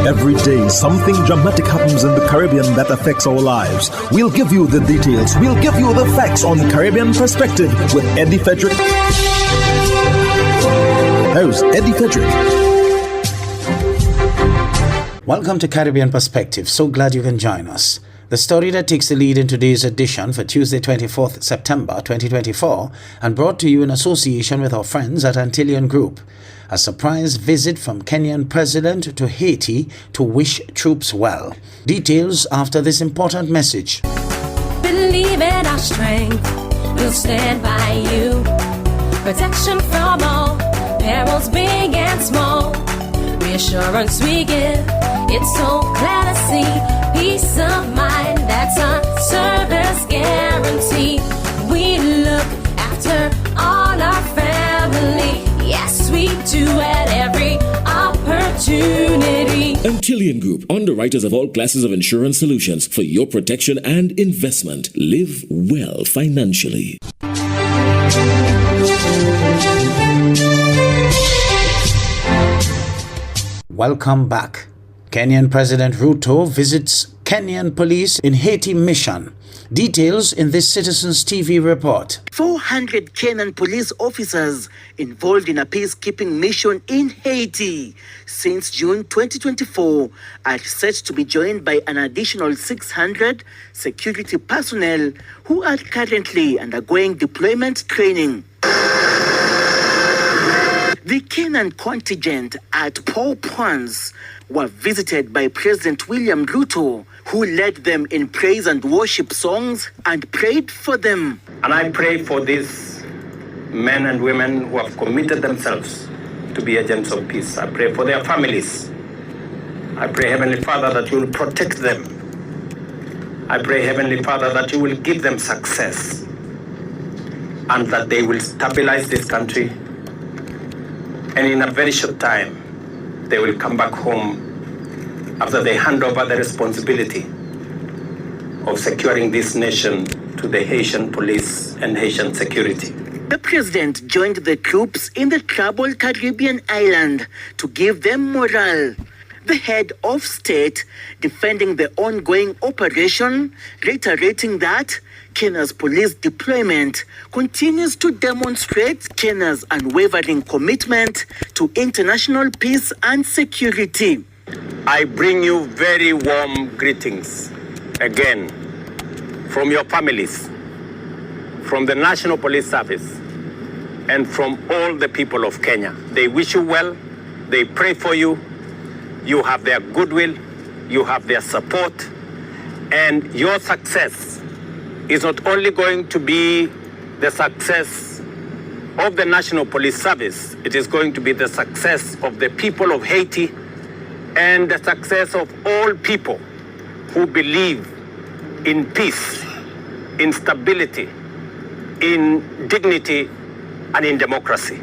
Every day, something dramatic happens in the Caribbean that affects our lives. We'll give you the details. We'll give you the facts on Caribbean Perspective with Eddie Frederick. Here's Eddie Frederick. Welcome to Caribbean Perspective. So glad you can join us. The story that takes the lead in today's edition for Tuesday, 24th September 2024, and brought to you in association with our friends at Antillean Group. A surprise visit from Kenyan President to Haiti to wish troops well. Details after this important message. Believe in our strength, we'll stand by you. Protection from all, perils big and small. Reassurance we give, it's so glad to see. Peace of mind, that's our service guarantee. We look after all our family. Yes, we do at every opportunity. Antillean Group, underwriters of all classes of insurance solutions for your protection and investment. Live well financially. Welcome back. Kenyan President Ruto visits Kenyan police in Haiti mission. Details in this Citizens TV report. 400 Kenyan police officers involved in a peacekeeping mission in Haiti since June 2024 are set to be joined by an additional 600 security personnel who are currently undergoing deployment training. The Kenyan contingent at Port-au-Prince were visited by President William Ruto, who led them in praise and worship songs and prayed for them. And I pray for these men and women who have committed themselves to be agents of peace. I pray for their families. I pray, Heavenly Father, that you will protect them. I pray, Heavenly Father, that you will give them success and that they will stabilize this country. And in a very short time, they will come back home after they hand over the responsibility of securing this nation to the Haitian police and Haitian security. The president joined the troops in the troubled Caribbean island to give them morale. The head of state defending the ongoing operation, reiterating that Kenya's police deployment continues to demonstrate Kenya's unwavering commitment to international peace and security. I bring you very warm greetings again from your families, from the National Police Service, and from all the people of Kenya. They wish you well, they pray for you, you have their goodwill, you have their support, and your success is not only going to be the success of the National Police Service, it is going to be the success of the people of Haiti and the success of all people who believe in peace, in stability, in dignity, and in democracy.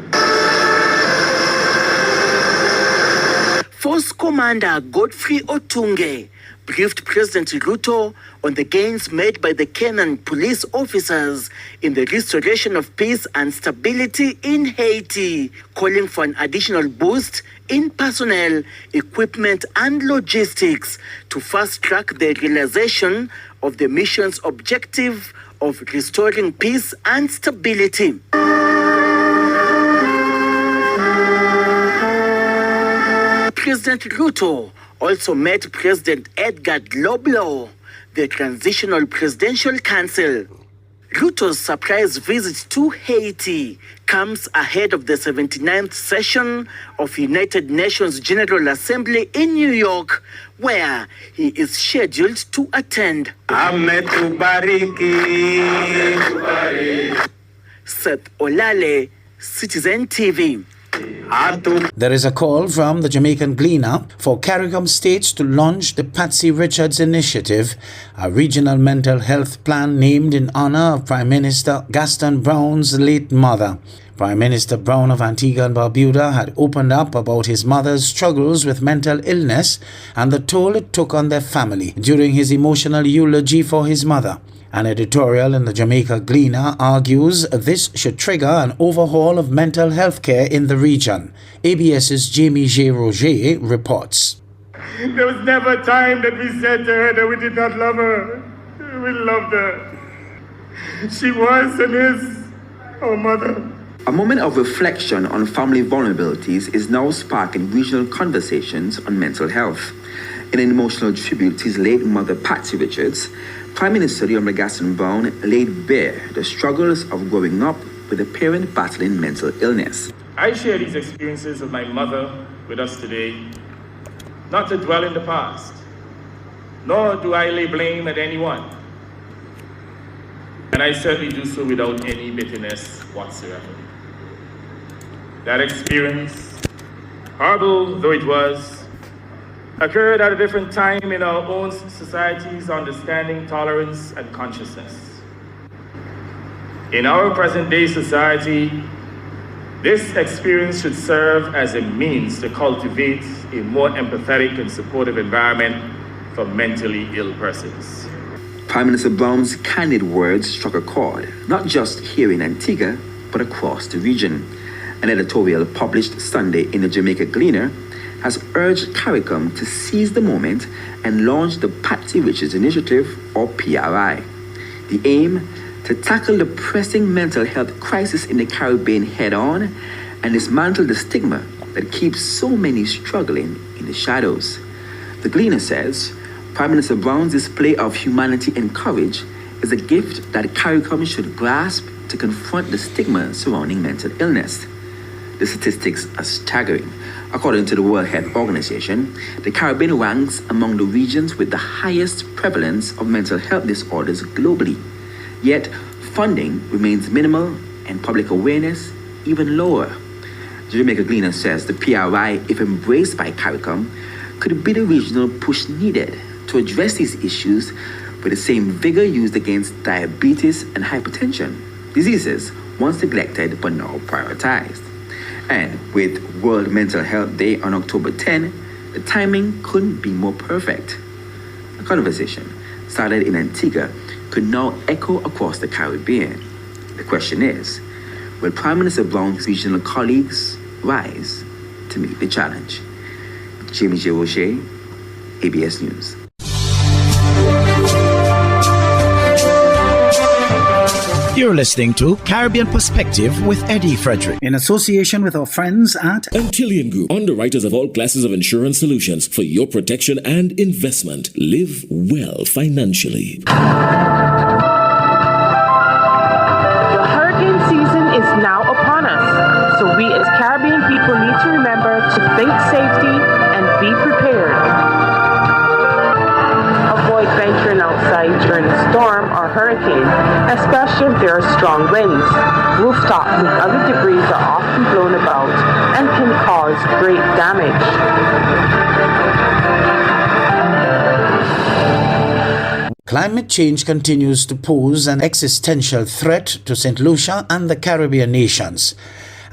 Force Commander Godfrey Otunge briefed President Ruto on the gains made by the Kenyan police officers in the restoration of peace and stability in Haiti, calling for an additional boost in personnel, equipment, and logistics to fast-track the realization of the mission's objective of restoring peace and stability. President Ruto also met President Edgar Loblo, the Transitional Presidential Council. Ruto's surprise visit to Haiti comes ahead of the 79th session of United Nations General Assembly in New York, where he is scheduled to attend. Seth Olale, Citizen TV. There is a call from the Jamaican Gleaner for CARICOM states to launch the Patsy Richards Initiative, a regional mental health plan named in honor of Prime Minister Gaston Brown's late mother. Prime Minister Brown of Antigua and Barbuda had opened up about his mother's struggles with mental illness and the toll it took on their family during his emotional eulogy for his mother. An editorial in the Jamaica Gleaner argues this should trigger an overhaul of mental health care in the region. ABS's Jamie J. Roger reports. There was never a time that we said to her that we did not love her. We loved her. She was and is our mother. A moment of reflection on family vulnerabilities is now sparking regional conversations on mental health. In an emotional tribute to his late mother, Patsy Richards, Prime Minister Gaston Brown laid bare the struggles of growing up with a parent battling mental illness. I share these experiences of my mother with us today, not to dwell in the past, nor do I lay blame at anyone. And I certainly do so without any bitterness whatsoever. That experience, horrible though it was, occurred at a different time in our own society's understanding, tolerance, and consciousness. In our present-day society, this experience should serve as a means to cultivate a more empathetic and supportive environment for mentally ill persons. Prime Minister Brown's candid words struck a chord, not just here in Antigua, but across the region. An editorial published Sunday in the Jamaica Gleaner has urged CARICOM to seize the moment and launch the Patsy Richards Initiative, or PRI. The aim, to tackle the pressing mental health crisis in the Caribbean head-on and dismantle the stigma that keeps so many struggling in the shadows. The Gleaner says, Prime Minister Brown's display of humanity and courage is a gift that CARICOM should grasp to confront the stigma surrounding mental illness. The statistics are staggering. According to the World Health Organization, the Caribbean ranks among the regions with the highest prevalence of mental health disorders globally. Yet, funding remains minimal and public awareness even lower. The Jamaica Gleaner says the PRI, if embraced by CARICOM, could be the regional push needed to address these issues with the same vigor used against diabetes and hypertension, diseases once neglected but now prioritized. And with World Mental Health Day on October 10, the timing couldn't be more perfect. A conversation started in Antigua could now echo across the Caribbean. The question is, will Prime Minister Brown's regional colleagues rise to meet the challenge? James J. Roche, ABS News. You're listening to Caribbean Perspective with Eddie Frederick, in association with our friends at Antillean Group, underwriters of all classes of insurance solutions for your protection and investment. Live well financially. The hurricane season is now upon us, so we as Caribbean people need to remember to think safety and be prepared. Avoid venturing outside during a storm or hurricane, especially if there are strong winds. Rooftops and other debris are often blown about and can cause great damage. Climate change continues to pose an existential threat to St. Lucia and the Caribbean nations.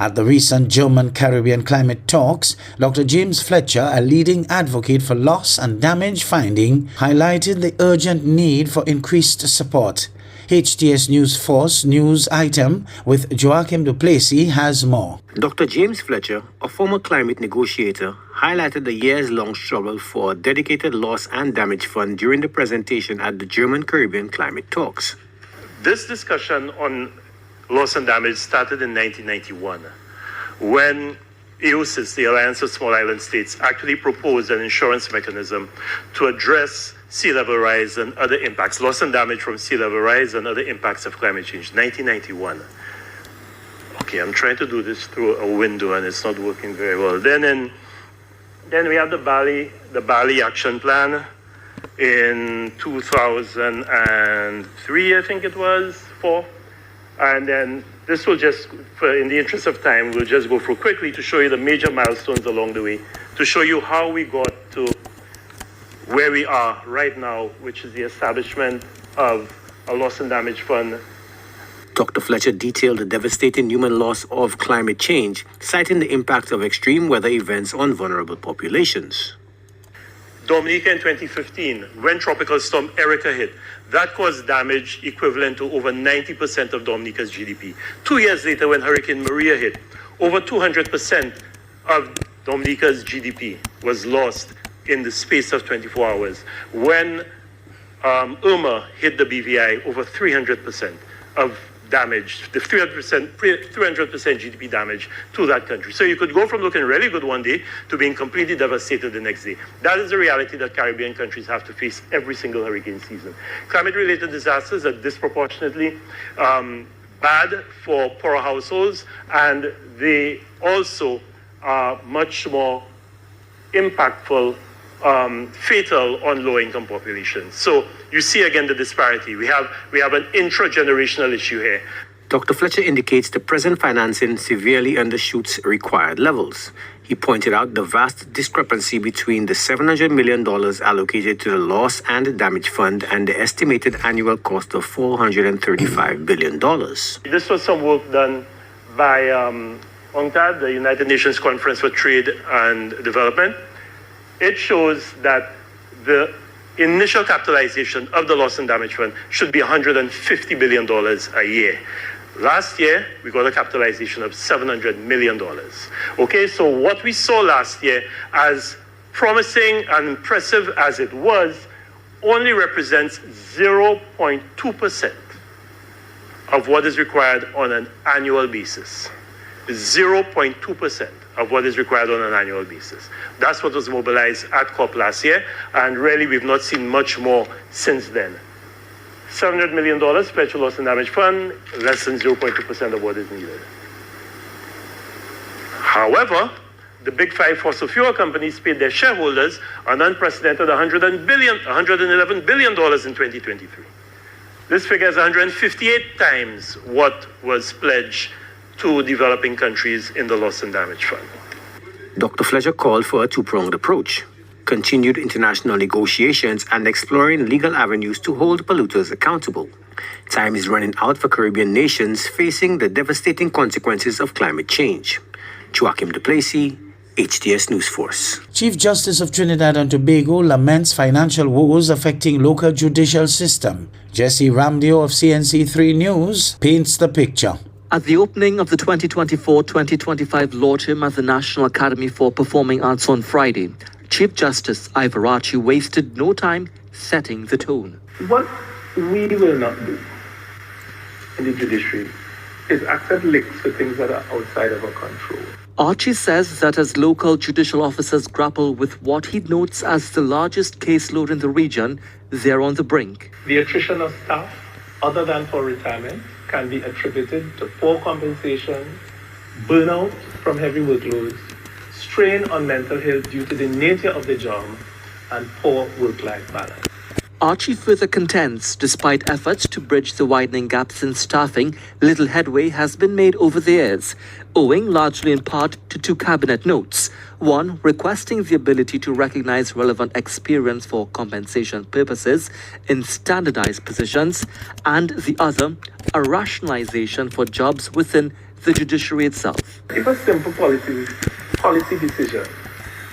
At the recent German-Caribbean climate talks, Dr. James Fletcher, a leading advocate for loss and damage finding, highlighted the urgent need for increased support. HTS News Force news item with Joachim Duplessis has more. Dr. James Fletcher, a former climate negotiator, highlighted the years-long struggle for a dedicated loss and damage fund during the presentation at the German-Caribbean climate talks. This discussion on loss and damage started in 1991 when AOSIS, the Alliance of Small Island States, actually proposed an insurance mechanism to address sea level rise and other impacts, loss and damage from sea level rise and other impacts of climate change, 1991. Okay, I'm trying to do this through a window and it's not working very well. Then we have the Bali Action Plan in 2003, I think it was, 4. And then this will just, in the interest of time, we'll just go through quickly to show you the major milestones along the way, to show you how we got to where we are right now, which is the establishment of a loss and damage fund. Dr. Fletcher detailed the devastating human loss of climate change, citing the impact of extreme weather events on vulnerable populations. Dominica in 2015, when Tropical Storm Erica hit, that caused damage equivalent to over 90% of Dominica's GDP. 2 years later, when Hurricane Maria hit, over 200% of Dominica's GDP was lost in the space of 24 hours. When Irma hit the BVI, over 300% of damage, the 300% GDP damage to that country. So you could go from looking really good one day to being completely devastated the next day. That is the reality that Caribbean countries have to face every single hurricane season. Climate-related disasters are disproportionately bad for poorer households, and they also are much more impactful, fatal on low-income populations. So you see again the disparity. We have an intra-generational issue here. Dr. Fletcher indicates the present financing severely undershoots required levels. He pointed out the vast discrepancy between the $700 million allocated to the Loss and Damage Fund and the estimated annual cost of $435 billion. This was some work done by UNCTAD, the United Nations Conference for Trade and Development. It shows that the initial capitalization of the Loss and Damage Fund should be $150 billion a year. Last year, we got a capitalization of $700 million. Okay, so what we saw last year, as promising and impressive as it was, only represents 0.2% of what is required on an annual basis. 0.2% of what is required on an annual basis. That's what was mobilized at COP last year, and really we've not seen much more since then. $700 million pledged to Loss and Damage Fund, less than 0.2% of what is needed. However, the big five fossil fuel companies paid their shareholders an unprecedented $111 billion in 2023. This figure is 158 times what was pledged to developing countries in the Loss and Damage Fund. Dr. Fletcher called for a two-pronged approach: continued international negotiations and exploring legal avenues to hold polluters accountable. Time is running out for Caribbean nations facing the devastating consequences of climate change. Joachim Duplessis, HTS News Force. Chief Justice of Trinidad and Tobago laments financial woes affecting local judicial system. Jesse Ramdio of CNC3 News paints the picture. At the opening of the 2024-2025 Law Term at the National Academy for Performing Arts on Friday, Chief Justice Ivarachi wasted no time setting the tone. What we will not do in the judiciary is accept licks for things that are outside of our control. Archie says that as local judicial officers grapple with what he notes as the largest caseload in the region, they're on the brink. The attrition of staff, other than for retirement, can be attributed to poor compensation, burnout from heavy workloads, strain on mental health due to the nature of the job, and poor work-life balance. Archie further contends, despite efforts to bridge the widening gaps in staffing, little headway has been made over the years, owing largely in part to two cabinet notes. One, requesting the ability to recognize relevant experience for compensation purposes in standardized positions, and the other, a rationalization for jobs within the judiciary itself. If a simple policy decision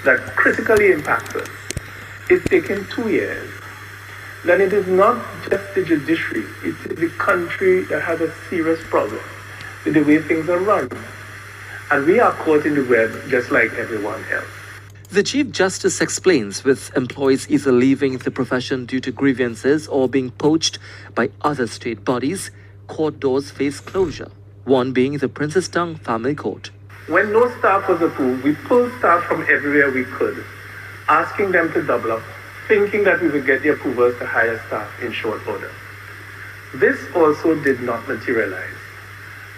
that critically impacts us is taking 2 years, then it is not just the judiciary, it is the country that has a serious problem with the way things are run. And we are caught in the web just like everyone else. The Chief Justice explains, with employees either leaving the profession due to grievances or being poached by other state bodies, court doors face closure, one being the Princestown Family Court. When no staff was approved, we pulled staff from everywhere we could, asking them to double up, thinking that we would get the approvals to hire staff in short order. This also did not materialize.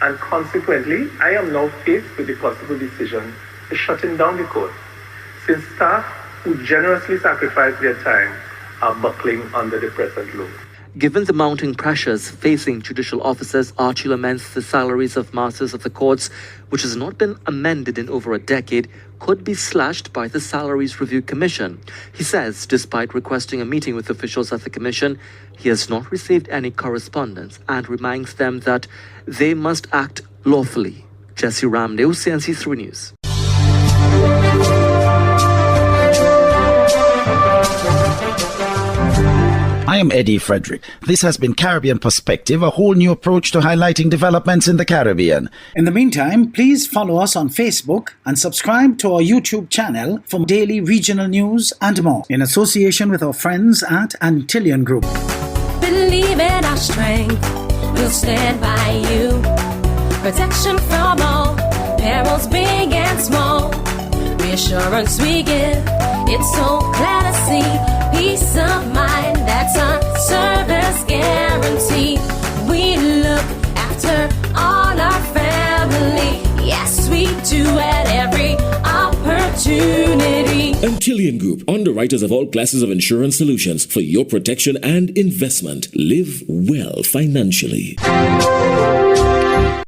And consequently, I am now faced with the possible decision to shutting down the court, since staff who generously sacrifice their time are buckling under the present load. Given the mounting pressures facing judicial officers, Archie laments the salaries of masters of the courts, which has not been amended in over a decade, could be slashed by the Salaries Review Commission. He says, despite requesting a meeting with officials at the commission, he has not received any correspondence and reminds them that they must act lawfully. Jesse Ramdale, CNC3 News. I am Eddie Frederick. This has been Caribbean Perspective, a whole new approach to highlighting developments in the Caribbean. In the meantime, please follow us on Facebook and subscribe to our YouTube channel for daily regional news and more in association with our friends at Antillian Group. Believe in our strength, we'll stand by you. Protection from all perils, big and small. Reassurance we give, it's so clear to see. Peace of mind, that's our service guarantee. We look after all our family. Yes, we do at every opportunity. Antillian Group, underwriters of all classes of insurance solutions for your protection and investment. Live well financially.